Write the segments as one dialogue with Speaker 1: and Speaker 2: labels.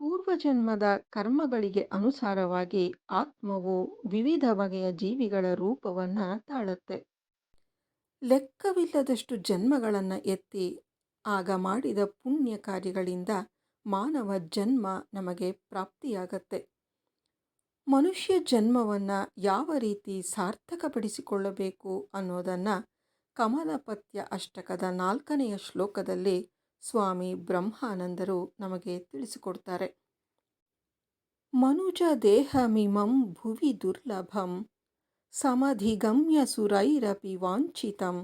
Speaker 1: ಪೂರ್ವಜನ್ಮದ ಕರ್ಮಗಳಿಗೆ ಅನುಸಾರವಾಗಿ ಆತ್ಮವು ವಿವಿಧ ಬಗೆಯ ಜೀವಿಗಳ ರೂಪವನ್ನು ತಾಳುತ್ತೆ. ಲೆಕ್ಕವಿಲ್ಲದಷ್ಟು ಜನ್ಮಗಳನ್ನು ಎತ್ತಿ ಆಗ ಮಾಡಿದ ಪುಣ್ಯ ಕಾರ್ಯಗಳಿಂದ ಮಾನವ ಜನ್ಮ ನಮಗೆ ಪ್ರಾಪ್ತಿಯಾಗತ್ತೆ. ಮನುಷ್ಯ ಜನ್ಮವನ್ನು ಯಾವ ರೀತಿ ಸಾರ್ಥಕಪಡಿಸಿಕೊಳ್ಳಬೇಕು ಅನ್ನೋದನ್ನು ಕಮಲಪತ್ಯ ಅಷ್ಟಕದ 4ನೇ ಶ್ಲೋಕದಲ್ಲಿ ಸ್ವಾಮಿ ಬ್ರಹ್ಮಾನಂದರು ನಮಗೆ ತಿಳಿಸಿಕೊಡ್ತಾರೆ. ಮನುಜ ದೇಹಮಿಮಂ ಭುವಿ ದುರ್ಲಭಂ ಸಮಧಿಗಮ್ಯ ಸುರೈರಪಿ ವಾಂಛಿತಂ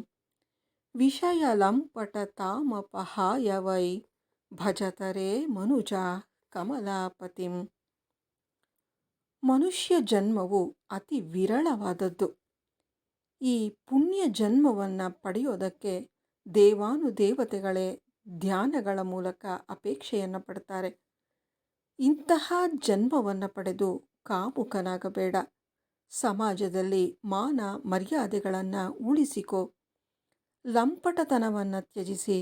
Speaker 1: ವಿಷಯ ಲಂಪಟ ತಾಮಪಹಾಯ ವೈ ಭಜತರೇ ಮನುಜ ಕಮಲಾಪತಿಂ. ಮನುಷ್ಯ ಜನ್ಮವು ಅತಿ ವಿರಳವಾದದ್ದು. ಈ ಪುಣ್ಯ ಜನ್ಮವನ್ನು ಪಡೆಯೋದಕ್ಕೆ ದೇವಾನುದೇವತೆಗಳೇ ಧ್ಯಾನಗಳ ಮೂಲಕ ಅಪೇಕ್ಷೆಯನ್ನು ಪಡ್ತಾರೆ. ಇಂತಹ ಜನ್ಮವನ್ನು ಪಡೆದು ಕಾಮುಕನಾಗಬೇಡ. ಸಮಾಜದಲ್ಲಿ ಮಾನ ಮರ್ಯಾದೆಗಳನ್ನು ಉಳಿಸಿಕೊ. ಲಂಪಟತನವನ್ನು ತ್ಯಜಿಸಿ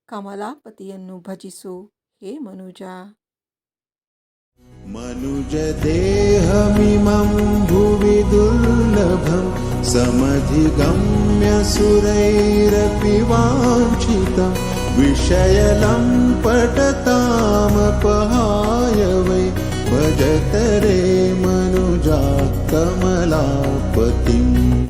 Speaker 1: ಕಮಲಾಪತಿಯನ್ನು ಭಜಿಸು ಹೇ ಮನುಜ.
Speaker 2: ಮನುಜ ದೇಹಮಿಮಂ ಭುವಿ ದುರ್ಲಭಂ ಸಮಧಿಗಮ್ಯ ಸುರೈರಪಿ ವಾಂಛಿತಂ ವಿಷಯ ಲಂಪಟ ತಾಮಪಹಾಯ ವೈ ಭಜತರೇ ಮನುಜ ಕಮಲಾಪತಿಂ.